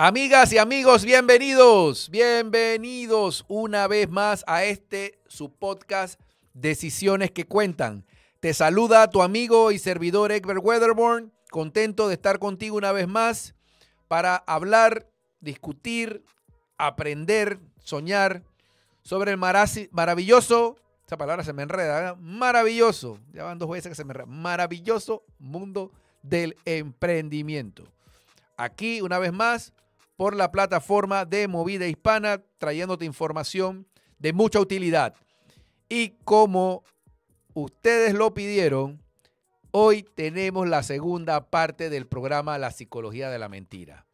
Amigas y amigos, bienvenidos una vez más a su podcast Decisiones que Cuentan. Te saluda tu amigo y servidor Egbert Weatherborn, contento de estar contigo una vez más para hablar, discutir, aprender, soñar sobre el maravilloso, esa palabra se me enreda, maravilloso, ya van 2 veces que se me enreda, maravilloso mundo del emprendimiento. Aquí una vez más, por la plataforma de Movida Hispana, trayéndote información de mucha utilidad. Y como ustedes lo pidieron, hoy tenemos la segunda parte del programa La Psicología de la Mentira.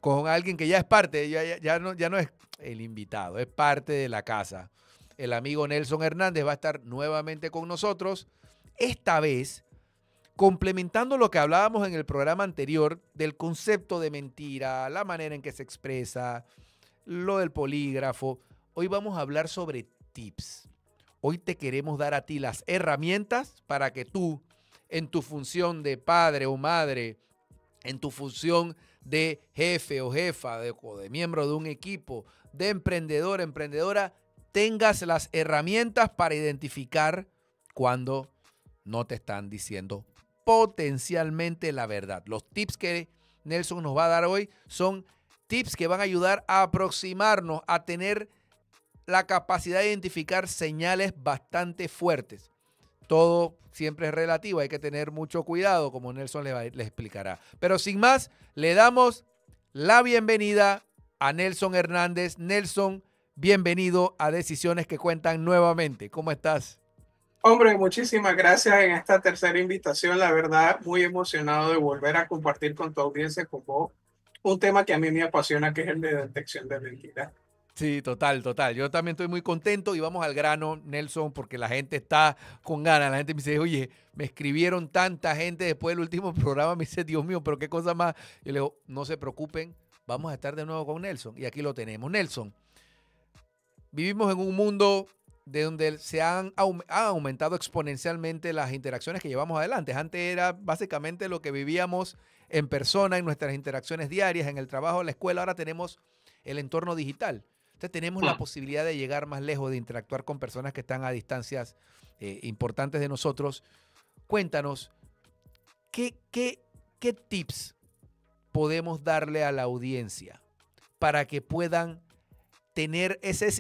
Con alguien que ya es parte, ya no es el invitado, es parte de la casa. El amigo Nelson Hernández va a estar nuevamente con nosotros, esta vez complementando lo que hablábamos en el programa anterior del concepto de mentira, la manera en que se expresa, lo del polígrafo. Hoy vamos a hablar sobre tips. Hoy te queremos dar a ti las herramientas para que tú, en tu función de padre o madre, en tu función de jefe o jefa, o de miembro de un equipo, de emprendedor, emprendedora, tengas las herramientas para identificar cuando no te están diciendo potencialmente la verdad. Los tips que Nelson nos va a dar hoy son tips que van a ayudar a aproximarnos, a tener la capacidad de identificar señales bastante fuertes. Todo siempre es relativo, hay que tener mucho cuidado, como Nelson le explicará. Pero sin más, le damos la bienvenida a Nelson Hernández. Nelson, bienvenido a Decisiones que Cuentan nuevamente. ¿Cómo estás? Hombre, muchísimas gracias en esta tercera invitación. La verdad, muy emocionado de volver a compartir con tu audiencia, con vos, un tema que a mí me apasiona, que es el de detección de mentiras. Sí, total. Yo también estoy muy contento y vamos al grano, Nelson, porque la gente está con ganas. La gente me dice, oye, me escribieron tanta gente después del último programa. Me dice, Dios mío, pero qué cosa más. Yo le digo, no se preocupen, vamos a estar de nuevo con Nelson. Y aquí lo tenemos. Nelson, vivimos en un mundo de donde han aumentado exponencialmente las interacciones que llevamos adelante. Antes era básicamente lo que vivíamos en persona, en nuestras interacciones diarias, en el trabajo, en la escuela. Ahora tenemos el entorno digital. Entonces tenemos la posibilidad de llegar más lejos, de interactuar con personas que están a distancias importantes de nosotros. Cuéntanos, ¿qué tips podemos darle a la audiencia para que puedan tener ese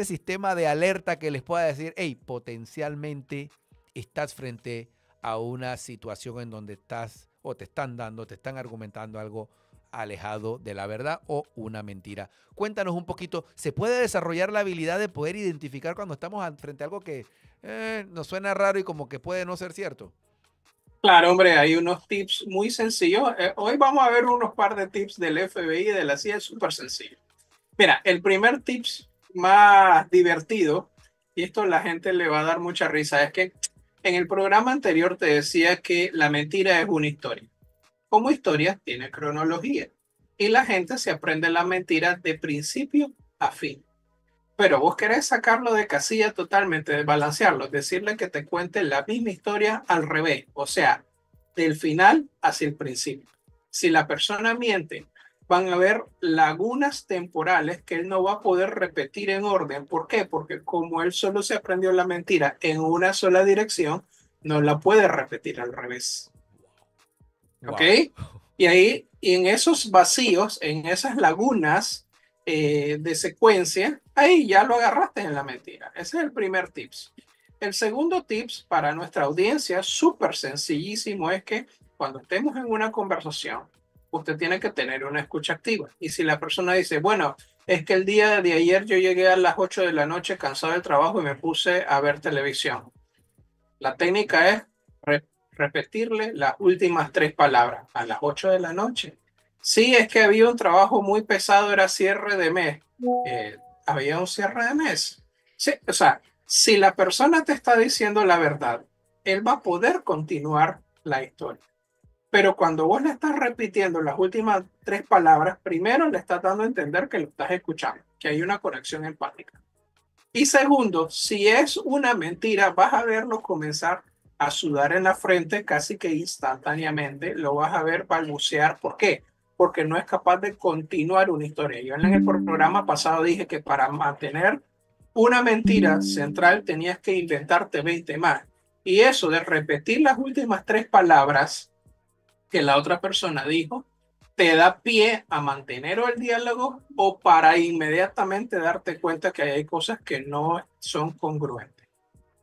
sistema de alerta que les pueda decir, hey, potencialmente estás frente a una situación en donde estás o te están argumentando algo alejado de la verdad o una mentira? Cuéntanos un poquito, ¿se puede desarrollar la habilidad de poder identificar cuando estamos frente a algo que nos suena raro y como que puede no ser cierto? Claro, hombre, hay unos tips muy sencillos. Hoy vamos a ver unos par de tips del FBI y de la CIA, súper sencillo. Mira, el primer tips más divertido, y esto a la gente le va a dar mucha risa, es que en el programa anterior te decía que la mentira es una historia. Como historia tiene cronología y la gente se aprende la mentira de principio a fin. Pero vos querés sacarlo de casilla totalmente, desbalancearlo, decirle que te cuente la misma historia al revés, o sea, del final hacia el principio. Si la persona miente, van a haber lagunas temporales que él no va a poder repetir en orden. ¿Por qué? Porque como él solo se aprendió la mentira en una sola dirección, no la puede repetir al revés. ¿Ok? Wow. Y ahí, y en esos vacíos, en esas lagunas de secuencia, ahí ya lo agarraste en la mentira. Ese es el primer tips. El segundo tips para nuestra audiencia, súper sencillísimo, es que cuando estemos en una conversación, usted tiene que tener una escucha activa. Y si la persona dice, bueno, es que el día de ayer yo llegué a las 8 de la noche cansado del trabajo y me puse a ver televisión. La técnica es repetirle las últimas 3 palabras a las 8 de la noche. Sí, es que había un trabajo muy pesado, era cierre de mes. Había un cierre de mes. Sí, o sea, si la persona te está diciendo la verdad, él va a poder continuar la historia. Pero cuando vos le estás repitiendo las últimas 3 palabras, primero le estás dando a entender que lo estás escuchando, que hay una conexión empática. Y segundo, si es una mentira, vas a verlo comenzar a sudar en la frente casi que instantáneamente, lo vas a ver balbucear. ¿Por qué? porque no es capaz de continuar una historia. Yo en el programa pasado dije que para mantener una mentira central tenías que inventarte 20 más. Y eso de repetir las últimas tres palabras que la otra persona dijo, te da pie a mantener el diálogo o para inmediatamente darte cuenta que hay cosas que no son congruentes.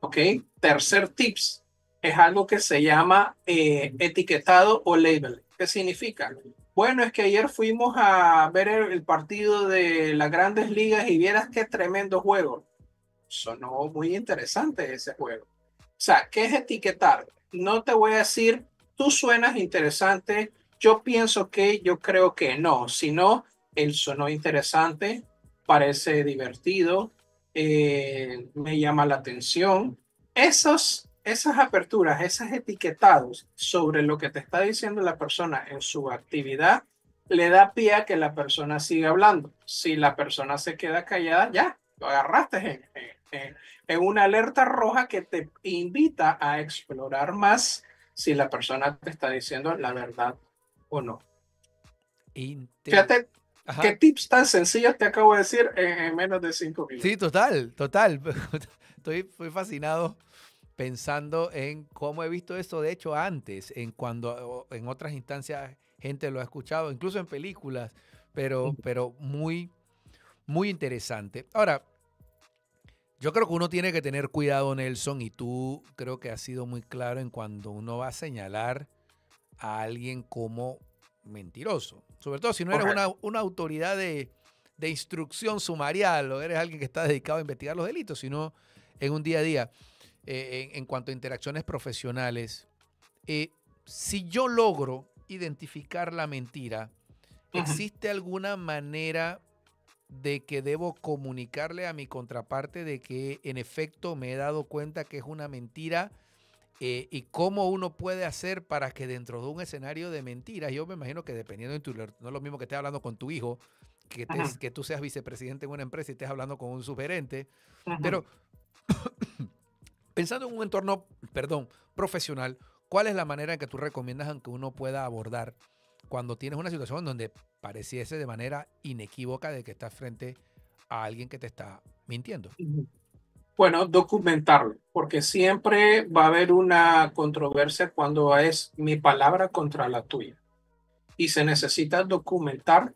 ¿Ok? Tercer tips es algo que se llama etiquetado o label. ¿Qué significa? Bueno, es que ayer fuimos a ver el partido de las grandes ligas y vieras qué tremendo juego. Sonó muy interesante ese juego. O sea, ¿qué es etiquetar? No te voy a decir, tú suenas interesante, yo pienso que, yo creo que no, sino él sonó interesante, parece divertido, me llama la atención. Esas aperturas, esos etiquetados sobre lo que te está diciendo la persona en su actividad, le da pie a que la persona siga hablando. Si la persona se queda callada, ya, lo agarraste en una alerta roja que te invita a explorar más si la persona te está diciendo la verdad o no. Fíjate qué Ajá. tips tan sencillos te acabo de decir en menos de 5 minutos. Sí, total, total. Estoy fascinado pensando en cómo he visto eso, de hecho, antes, en otras instancias gente lo ha escuchado, incluso en películas, pero muy, muy interesante. Ahora, yo creo que uno tiene que tener cuidado, Nelson, y tú creo que has sido muy claro en cuando uno va a señalar a alguien como mentiroso. Sobre todo si no eres Correcto. una autoridad de instrucción sumarial o eres alguien que está dedicado a investigar los delitos, sino en un día a día. En cuanto a interacciones profesionales, si yo logro identificar la mentira, ¿existe alguna manera de que debo comunicarle a mi contraparte de que en efecto me he dado cuenta que es una mentira? Y cómo uno puede hacer para que dentro de un escenario de mentiras, yo me imagino que dependiendo de no es lo mismo que estés hablando con tu hijo, que tú seas vicepresidente en una empresa y estés hablando con un subgerente, pero pensando en un entorno, perdón, profesional, ¿cuál es la manera en que tú recomiendas en que uno pueda abordar cuando tienes una situación donde pareciese de manera inequívoca de que estás frente a alguien que te está mintiendo? Bueno, documentarlo, porque siempre va a haber una controversia cuando es mi palabra contra la tuya. Y se necesita documentar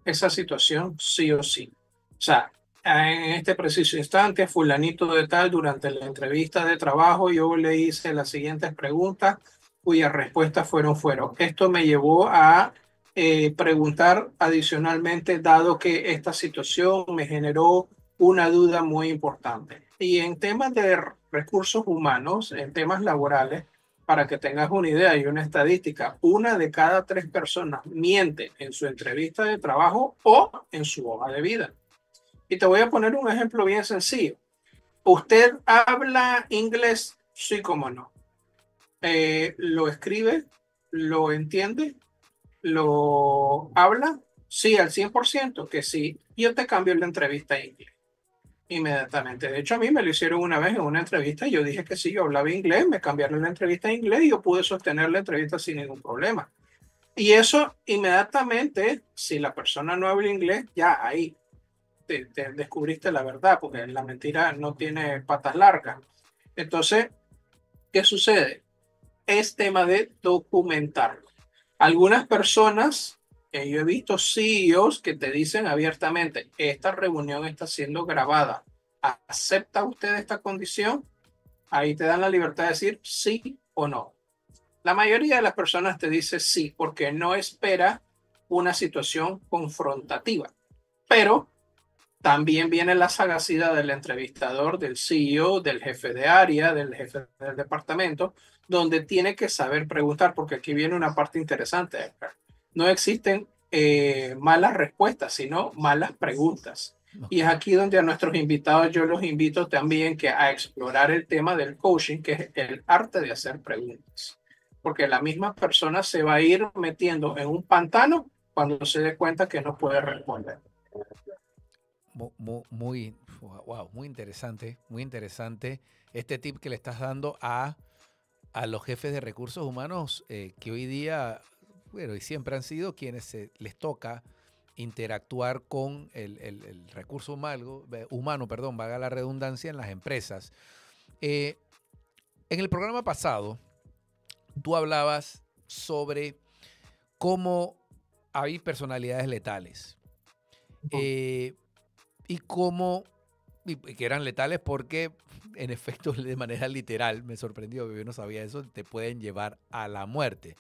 esa situación sí o sí. O sea, en este preciso instante, fulanito de tal, durante la entrevista de trabajo, yo le hice las siguientes preguntas cuyas respuestas fueron. Esto me llevó a preguntar adicionalmente, dado que esta situación me generó una duda muy importante. Y en temas de recursos humanos, en temas laborales, para que tengas una idea y una estadística, una de cada tres personas miente en su entrevista de trabajo o en su hoja de vida. Y te voy a poner un ejemplo bien sencillo. ¿Usted habla inglés? Sí, cómo no. ¿Lo escribe? ¿Lo entiende? ¿Lo habla? Sí, al 100% que sí. Yo te cambio la entrevista a inglés inmediatamente. De hecho, a mí me lo hicieron una vez en una entrevista y yo dije que sí, yo hablaba inglés, me cambiaron la entrevista a inglés y yo pude sostener la entrevista sin ningún problema. Y eso inmediatamente, si la persona no habla inglés, ya ahí te descubriste la verdad, porque la mentira no tiene patas largas. Entonces, ¿qué sucede? Es tema de documentarlo. Algunas personas, yo he visto CEOs que te dicen abiertamente, esta reunión está siendo grabada. ¿Acepta usted esta condición? Ahí te dan la libertad de decir sí o no. La mayoría de las personas te dice sí, porque no espera una situación confrontativa. Pero también viene la sagacidad del entrevistador, del CEO, del jefe de área, del jefe del departamento, donde tiene que saber preguntar, porque aquí viene una parte interesante, Edgar. No existen malas respuestas, sino malas preguntas. Y es Okay. aquí donde a nuestros invitados yo los invito también que a explorar el tema del coaching, que es el arte de hacer preguntas. Porque la misma persona se va a ir metiendo en un pantano cuando se dé cuenta que no puede responder. Wow, muy interesante este tip que le estás dando a los jefes de recursos humanos que hoy día bueno, y siempre han sido quienes les toca interactuar con el recurso humano, perdón, valga la redundancia, en las empresas. En el programa pasado, tú hablabas sobre cómo hay personalidades letales. Y cómo, y que eran letales porque, en efecto, de manera literal, me sorprendió, que yo no sabía eso, te pueden llevar a la muerte.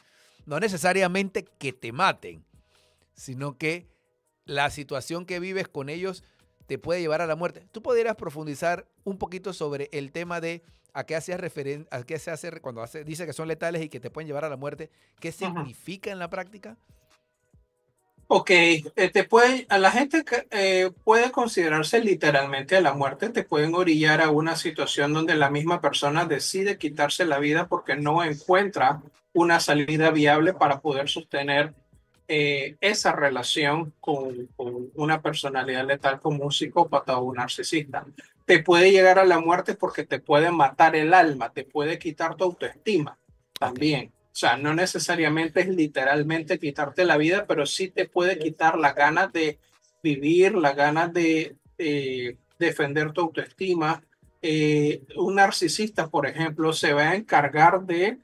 No necesariamente que te maten, sino que la situación que vives con ellos te puede llevar a la muerte. ¿Tú podrías profundizar un poquito sobre el tema de a qué hacías referencia, a qué se hace cuando dice que son letales y que te pueden llevar a la muerte? ¿Qué significa en la práctica? Ok, a la gente que puede considerarse literalmente a la muerte, te pueden orillar a una situación donde la misma persona decide quitarse la vida porque no encuentra una salida viable para poder sostener esa relación con una personalidad letal como un psicópata o un narcisista. Te puede llegar a la muerte porque te puede matar el alma, te puede quitar tu autoestima también. O sea, no necesariamente es literalmente quitarte la vida, pero sí te puede quitar las ganas de vivir, las ganas de defender tu autoestima. Un narcisista, por ejemplo, se va a encargar de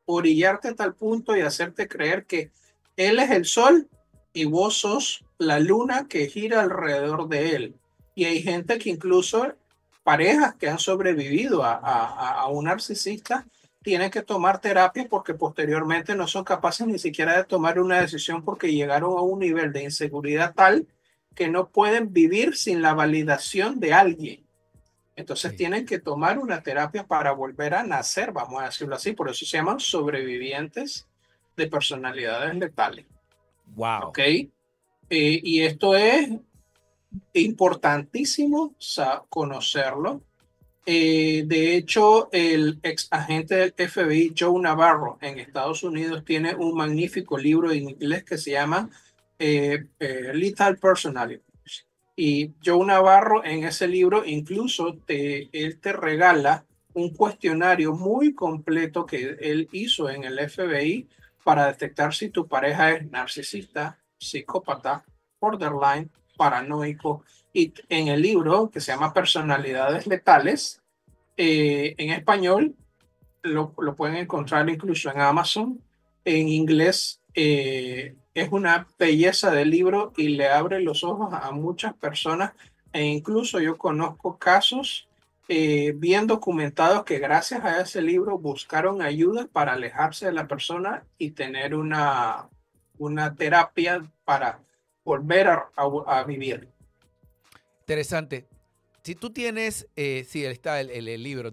orillarte a tal punto y hacerte creer que él es el sol y vos sos la luna que gira alrededor de él. Y hay gente que incluso, parejas que han sobrevivido a un narcisista, tienen que tomar terapia porque posteriormente no son capaces ni siquiera de tomar una decisión porque llegaron a un nivel de inseguridad tal que no pueden vivir sin la validación de alguien. Entonces tienen que tomar una terapia para volver a nacer, vamos a decirlo así. Por eso se llaman sobrevivientes de personalidades letales. Wow. ¿Ok? Y esto es importantísimo conocerlo. De hecho, el ex agente del FBI, Joe Navarro, en Estados Unidos, tiene un magnífico libro en inglés que se llama Lethal Personality. Y Joe Navarro en ese libro incluso él te regala un cuestionario muy completo que él hizo en el FBI para detectar si tu pareja es narcisista, psicópata, borderline, paranoico. Y en el libro que se llama Personalidades Letales, en español lo pueden encontrar incluso en Amazon. En inglés es una belleza de libro y le abre los ojos a muchas personas. E incluso yo conozco casos bien documentados que gracias a ese libro buscaron ayuda para alejarse de la persona y tener una terapia para volver a vivir. Interesante. Si tú tienes, sí, está el libro,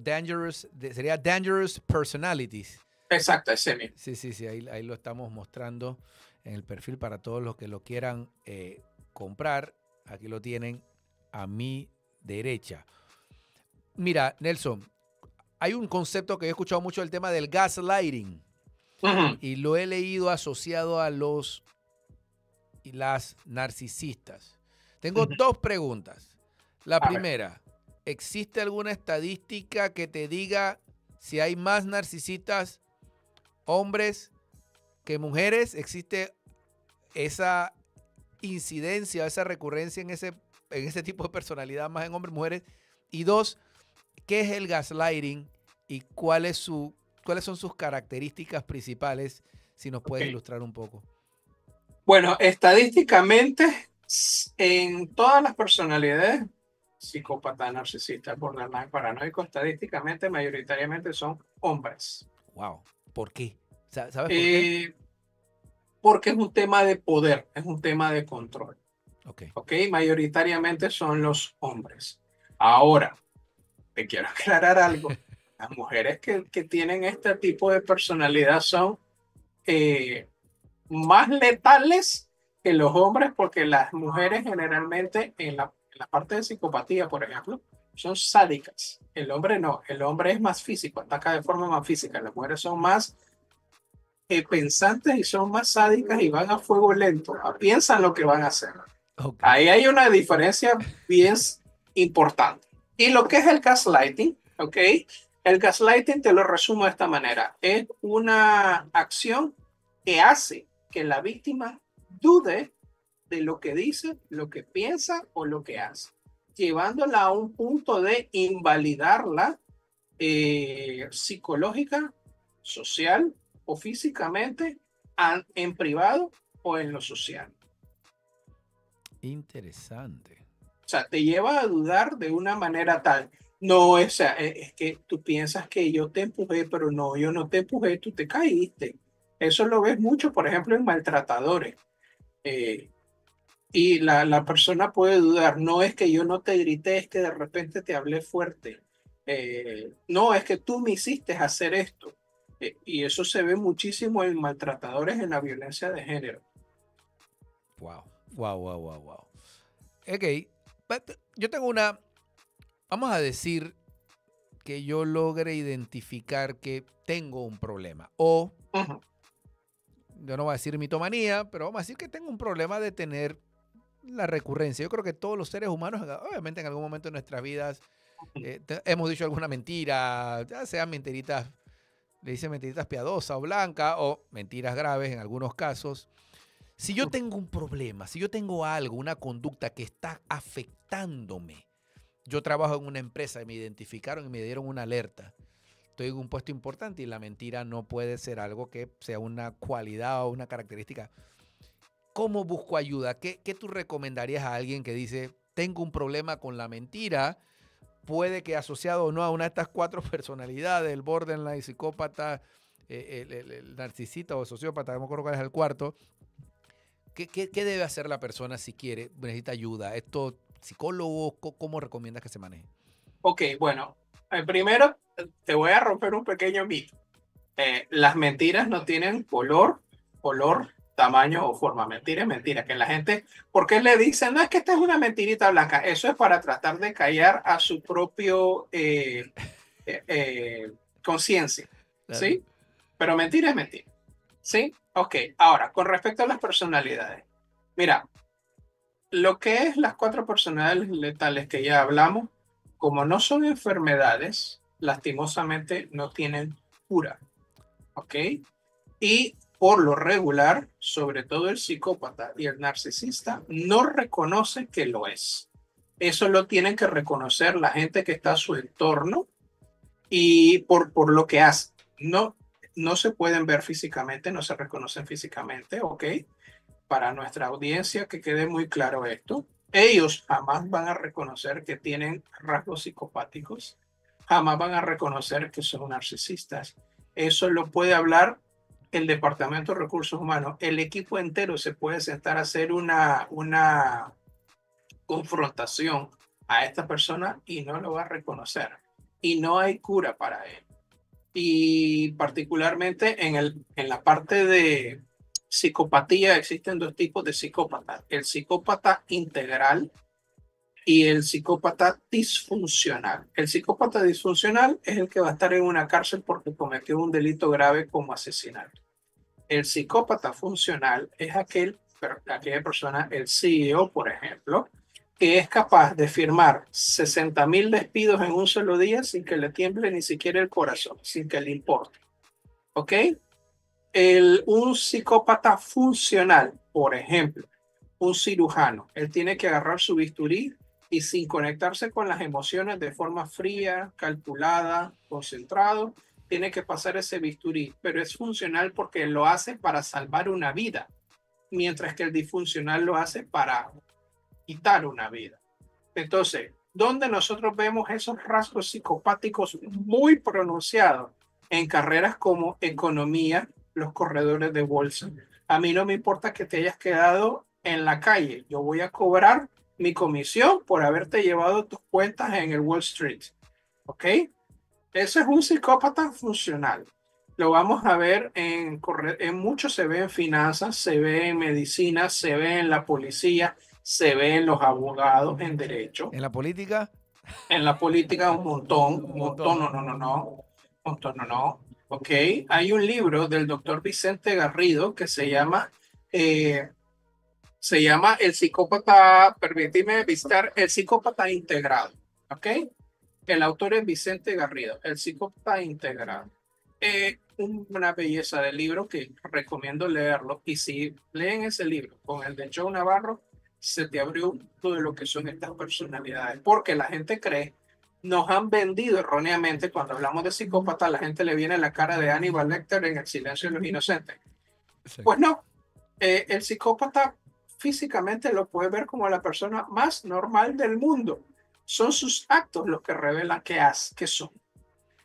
sería Dangerous Personalities. Exacto, ese mismo. Sí, ahí lo estamos mostrando en el perfil para todos los que lo quieran comprar. Aquí lo tienen a mi derecha. Mira, Nelson, hay un concepto que he escuchado mucho, el tema del gaslighting. Y lo he leído asociado a los y las narcisistas. Tengo dos preguntas. La primera, ¿existe alguna estadística que te diga si hay más narcisistas hombres que mujeres? ¿Existe esa incidencia, esa recurrencia en ese tipo de personalidad más en hombres y mujeres? Y dos, ¿qué es el gaslighting y cuáles son sus características principales? Si nos puedes ilustrar un poco. Bueno, estadísticamente, en todas las personalidades, psicópata, narcisista, borderline, paranoico, estadísticamente, mayoritariamente son hombres. Wow. ¿Por qué? ¿Sabes por qué? Porque es un tema de poder, es un tema de control. Ok. Mayoritariamente son los hombres. Ahora, te quiero aclarar algo. Las mujeres que tienen este tipo de personalidad son más letales que los hombres, porque las mujeres generalmente en la parte de psicopatía, por ejemplo, son sádicas. El hombre no, el hombre es más físico, ataca de forma más física. Las mujeres son más pensantes y son más sádicas y van a fuego lento, piensan lo que van a hacer. Ahí hay una diferencia bien importante. Y lo que es el gaslighting, el gaslighting te lo resumo de esta manera. Es una acción que hace que la víctima dude de lo que dice, lo que piensa o lo que hace, llevándola a un punto de invalidarla psicológica, social o físicamente en privado o en lo social. Interesante. O sea, te lleva a dudar de una manera tal. No, o sea, es que tú piensas que yo te empujé, pero no, yo no te empujé, tú te caíste. Eso lo ves mucho, por ejemplo, en maltratadores. Eh, y la persona puede dudar, no es que yo no te grité, es que de repente te hablé fuerte. No, es que tú me hiciste hacer esto. Y eso se ve muchísimo en maltratadores en la violencia de género. Wow, wow, wow, wow, wow. Ok, yo tengo una, vamos a decir que yo logre identificar que tengo un problema. O, yo no voy a decir mitomanía, pero vamos a decir que tengo un problema de tener la recurrencia. Yo creo que todos los seres humanos, obviamente en algún momento de nuestras vidas, hemos dicho alguna mentira, ya sean mentiritas, le dicen mentiritas piadosas o blancas, o mentiras graves en algunos casos. Si yo tengo un problema, si yo tengo algo, una conducta que está afectándome, yo trabajo en una empresa y me identificaron y me dieron una alerta. Estoy en un puesto importante y la mentira no puede ser algo que sea una cualidad o una característica. ¿Cómo busco ayuda? ¿Qué tú recomendarías a alguien que dice, tengo un problema con la mentira? Puede que asociado o no a una de estas 4 personalidades, el borderline, psicópata, el narcisista o sociópata, no me acuerdo cuál es el cuarto. ¿Qué debe hacer la persona si quiere, necesita ayuda? ¿Esto, psicólogo, cómo recomiendas que se maneje? Ok, bueno, primero te voy a romper un pequeño mito. Las mentiras no tienen color, tamaño o forma. Mentira es mentira. Que la gente, ¿por qué le dicen? No, es que esta es una mentirita blanca. Eso es para tratar de callar a su propio conciencia. Claro. ¿Sí? Pero mentira es mentira. ¿Sí? Ok. Ahora, con respecto a las personalidades. Mira, lo que es las 4 personalidades letales que ya hablamos, como no son enfermedades, lastimosamente no tienen cura. ¿Ok? Y por lo regular, sobre todo el psicópata y el narcisista, no reconoce que lo es. Eso lo tienen que reconocer la gente que está a su entorno y por lo que hace. No, no se pueden ver físicamente, no se reconocen físicamente, ¿ok? Para nuestra audiencia que quede muy claro esto. Ellos jamás van a reconocer que tienen rasgos psicopáticos, jamás van a reconocer que son narcisistas. Eso lo puede hablar el Departamento de Recursos Humanos. El equipo entero se puede sentar a hacer una confrontación a esta persona y no lo va a reconocer. Y no hay cura para él. Y particularmente en la parte de psicopatía existen 2 tipos de psicópatas. El psicópata integral y el psicópata disfuncional. El psicópata disfuncional es el que va a estar en una cárcel porque cometió un delito grave como asesinato. El psicópata funcional es aquella persona, el CEO, por ejemplo, que es capaz de firmar 60.000 despidos en un solo día sin que le tiemble ni siquiera el corazón, sin que le importe. ¿Ok? Un psicópata funcional, por ejemplo, un cirujano, él tiene que agarrar su bisturí y sin conectarse con las emociones de forma fría, calculada, concentrado, tiene que pasar ese bisturí, pero es funcional porque lo hace para salvar una vida, mientras que el disfuncional lo hace para quitar una vida. Entonces, ¿dónde nosotros vemos esos rasgos psicopáticos muy pronunciados? En carreras como economía, los corredores de bolsa. A mí no me importa que te hayas quedado en la calle. Yo voy a cobrar mi comisión por haberte llevado tus cuentas en el Wall Street. ¿Ok? Ese es un psicópata funcional. Lo vamos a ver en mucho, se ve en finanzas, se ve en medicina, se ve en la policía, se ve en los abogados, en derecho. ¿En la política? En la política un montón, Un montón, ¿no? un montón, no. Ok, hay un libro del doctor Vicente Garrido que se llama El psicópata, permíteme visitar, El psicópata integrado. Ok, el autor es Vicente Garrido, El psicópata integrado. Una belleza de libro que recomiendo leerlo. Y si leen ese libro con el de Joe Navarro, se te abrió un mundo de lo que son estas personalidades. Porque la gente cree, nos han vendido erróneamente, cuando hablamos de psicópata, la gente le viene la cara de Hannibal Lecter en El silencio de los inocentes. Pues Exacto. no, el psicópata físicamente lo puede ver como la persona más normal del mundo. Son sus actos los que revelan qué son.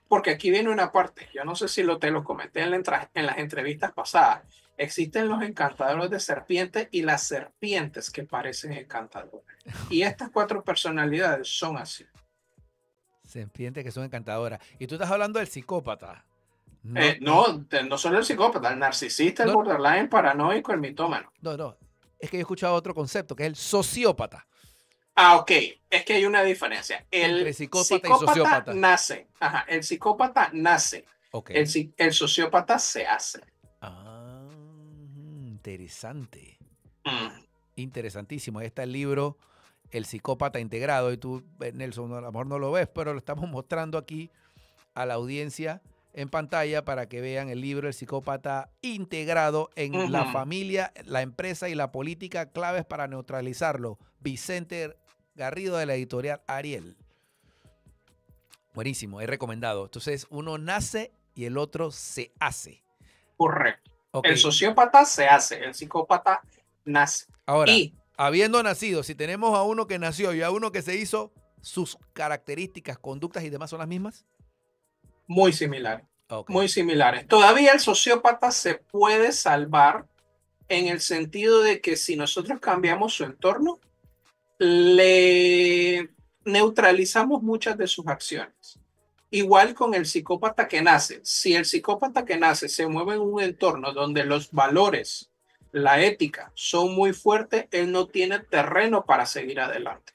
Porque aquí viene una parte, yo no sé si te lo comenté en las entrevistas pasadas. Existen los encantadores de serpientes y las serpientes que parecen encantadoras. Y estas cuatro personalidades son así. Serpientes que son encantadoras. Y tú estás hablando del psicópata. No, No, no solo el psicópata, el narcisista, el no, borderline, paranoico, el mitómano. no. Es que yo he escuchado otro concepto, que es el sociópata. Ah, ok, es que hay una diferencia. Entre El psicópata y psicópata sociópata. nace, ajá, el psicópata nace, Ok. el sociópata se hace. Ah, interesante. Mm. Interesantísimo. Ahí está el libro El psicópata integrado. Y tú, Nelson, a lo mejor no lo ves, pero lo estamos mostrando aquí a la audiencia en pantalla para que vean el libro El psicópata integrado en la Ujú. familia, la empresa y la política, claves para neutralizarlo. Vicente Garrido, de la editorial Ariel. Buenísimo, es recomendado. Entonces, uno nace y el otro se hace. Correcto. Ok, El sociópata se hace, el psicópata nace. ahora, Y habiendo nacido, si tenemos a uno que nació y a uno que se hizo, ¿sus características, conductas y demás son las mismas? muy similares, Ok, muy similares. Todavía el sociópata se puede salvar en el sentido de que si nosotros cambiamos su entorno, le neutralizamos muchas de sus acciones. Igual con el psicópata que nace. Si el psicópata que nace se mueve en un entorno donde los valores, la ética son muy fuertes, él no tiene terreno para seguir adelante.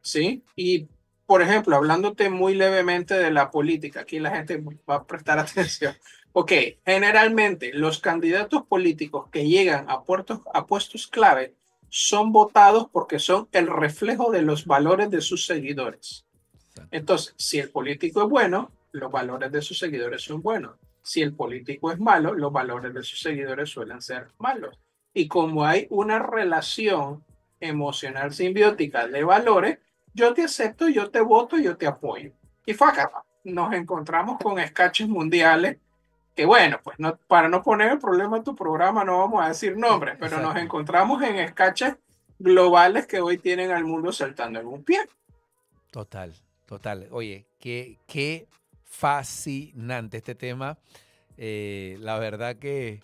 ¿Sí? Y, por ejemplo, hablándote muy levemente de la política, aquí la gente va a prestar atención. Ok, generalmente los candidatos políticos que llegan a puestos clave son votados porque son el reflejo de los valores de sus seguidores. exacto. Entonces, si el político es bueno, los valores de sus seguidores son buenos. Si el político es malo, los valores de sus seguidores suelen ser malos. Y como hay una relación emocional simbiótica de valores, yo te acepto, yo te voto, yo te apoyo. Y fue acá. Nos encontramos con escaches mundiales que, bueno, pues no, para no poner el problema en tu programa, no vamos a decir nombres, pero nos Exacto. encontramos en escaches globales que hoy tienen al mundo saltando en un pie. Total, total. Oye, qué fascinante este tema. La verdad que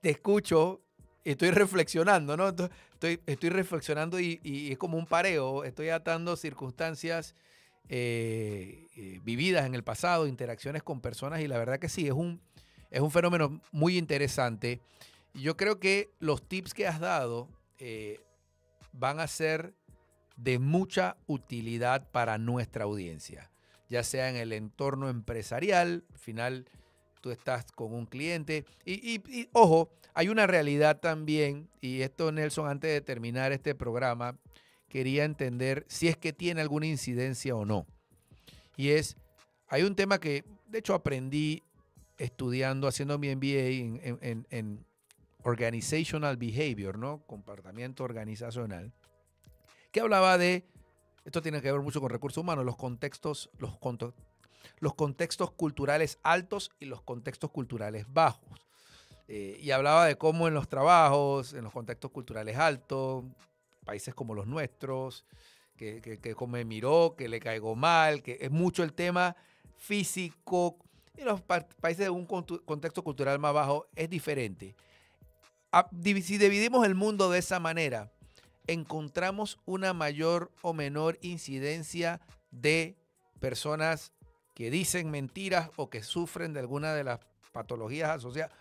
te escucho, estoy reflexionando, ¿no? Estoy reflexionando y es como un pareo. Estoy atando circunstancias vividas en el pasado, interacciones con personas y la verdad que sí, es un fenómeno muy interesante. Y yo creo que los tips que has dado van a ser de mucha utilidad para nuestra audiencia, ya sea en el entorno empresarial, al final tú estás con un cliente y ojo, hay una realidad también, y esto Nelson, antes de terminar este programa, quería entender si es que tiene alguna incidencia o no. Y es, hay un tema que de hecho aprendí estudiando, haciendo mi MBA en Organizational Behavior, ¿no? Comportamiento organizacional, que hablaba de, esto tiene que ver mucho con recursos humanos, los contextos culturales altos y los contextos culturales bajos. Y hablaba de cómo en los trabajos, en los contextos culturales altos, países como los nuestros, que me miró, que le caigo mal, que es mucho el tema físico. Y los países de un contexto cultural más bajo es diferente. Si dividimos el mundo de esa manera, encontramos una mayor o menor incidencia de personas que dicen mentiras o que sufren de alguna de las patologías asociadas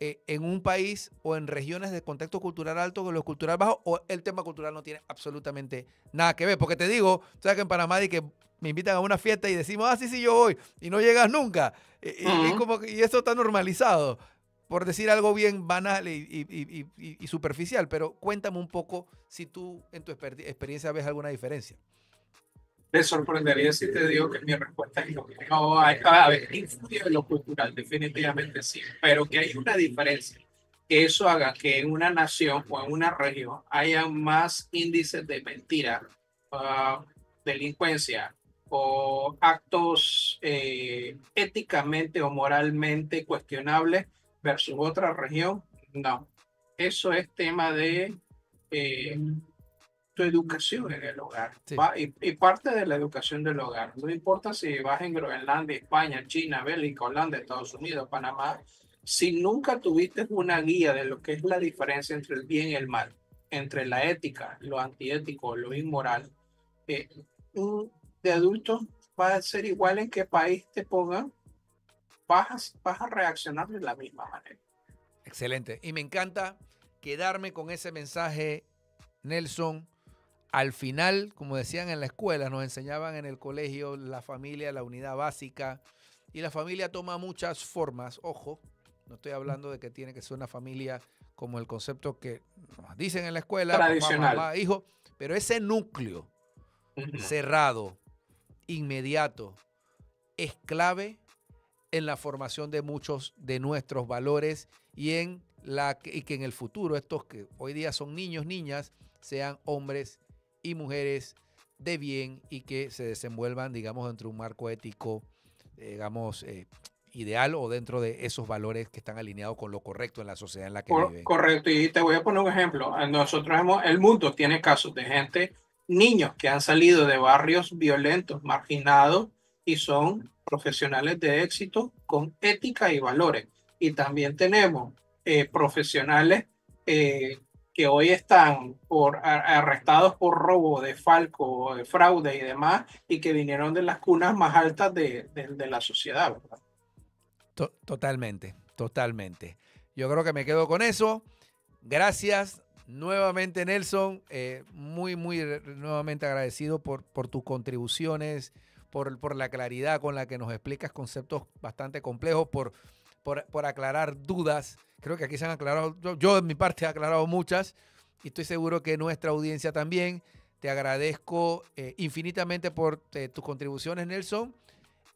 en un país o en regiones de contexto cultural alto con lo cultural bajo, o el tema cultural no tiene absolutamente nada que ver. Porque te digo, sabes que en Panamá que me invitan a una fiesta y decimos, ah, sí, sí, yo voy, y no llegas nunca. Mm. Y eso está normalizado, por decir algo bien banal y superficial, pero cuéntame un poco si tú en tu experiencia ves alguna diferencia. Te sorprendería si te digo que mi respuesta es no. No, a ver, influye en lo cultural, definitivamente sí, pero que hay una diferencia. Que eso haga que en una nación o en una región haya más índices de mentira, ah, delincuencia o actos éticamente o moralmente cuestionables versus otra región, no. Eso es tema de eh, tu educación en el hogar. Sí. ¿Va? Y parte de la educación del hogar. No importa si vas en Groenlandia, España, China, Bélgica, Holanda, Estados Unidos, Panamá, si nunca tuviste una guía de lo que es la diferencia entre el bien y el mal, entre la ética, lo antiético, lo inmoral, eh, de adulto va a ser igual en qué país te pongan, vas a reaccionar de la misma manera. Excelente. Y me encanta quedarme con ese mensaje, Nelson. Al final, como decían en la escuela, nos enseñaban en el colegio la familia, la unidad básica. Y la familia toma muchas formas. Ojo, no estoy hablando de que tiene que ser una familia como el concepto que nos dicen en la escuela, papá, Tradicional. mamá, hijo. Pero ese núcleo cerrado, inmediato, es clave en la formación de muchos de nuestros valores y que en el futuro estos que hoy día son niños, niñas, sean hombres y mujeres de bien y que se desenvuelvan, digamos, dentro de un marco ético, digamos, ideal o dentro de esos valores que están alineados con lo correcto en la sociedad en la que viven. Correcto, y te voy a poner un ejemplo. Nosotros el mundo tiene casos de gente, niños que han salido de barrios violentos, marginados y son profesionales de éxito con ética y valores. Y también tenemos profesionales que hoy están arrestados por robo, de falco, de fraude y demás, y que vinieron de las cunas más altas de la sociedad, ¿verdad? Totalmente, totalmente. Yo creo que me quedo con eso. Gracias nuevamente, Nelson. Muy nuevamente agradecido por tus contribuciones, por la claridad con la que nos explicas conceptos bastante complejos, por aclarar dudas. Creo que aquí se han aclarado, yo de mi parte he aclarado muchas y estoy seguro que nuestra audiencia también. Te agradezco infinitamente por tus contribuciones, Nelson.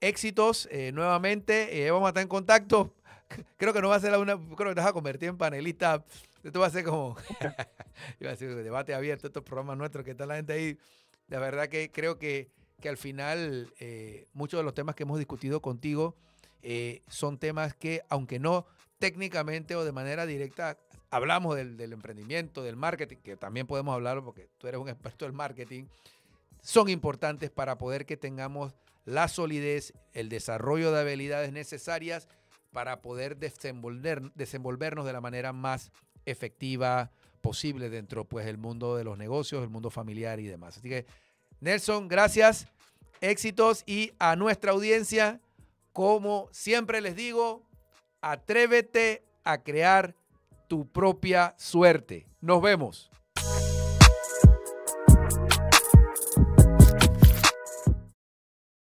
Éxitos nuevamente. Vamos a estar en contacto. Creo que no va a ser creo que te vas a convertir en panelista. Esto va a ser como iba a decir debate abierto, estos programas nuestros que está la gente ahí. La verdad que creo que al final muchos de los temas que hemos discutido contigo son temas que, aunque no técnicamente o de manera directa, hablamos del emprendimiento, del marketing, que también podemos hablarlo porque tú eres un experto del marketing, son importantes para poder que tengamos la solidez, el desarrollo de habilidades necesarias para poder desenvolvernos de la manera más efectiva posible dentro pues del mundo de los negocios, el mundo familiar y demás. Así que, Nelson, gracias, éxitos y a nuestra audiencia, como siempre les digo, atrévete a crear tu propia suerte. Nos vemos.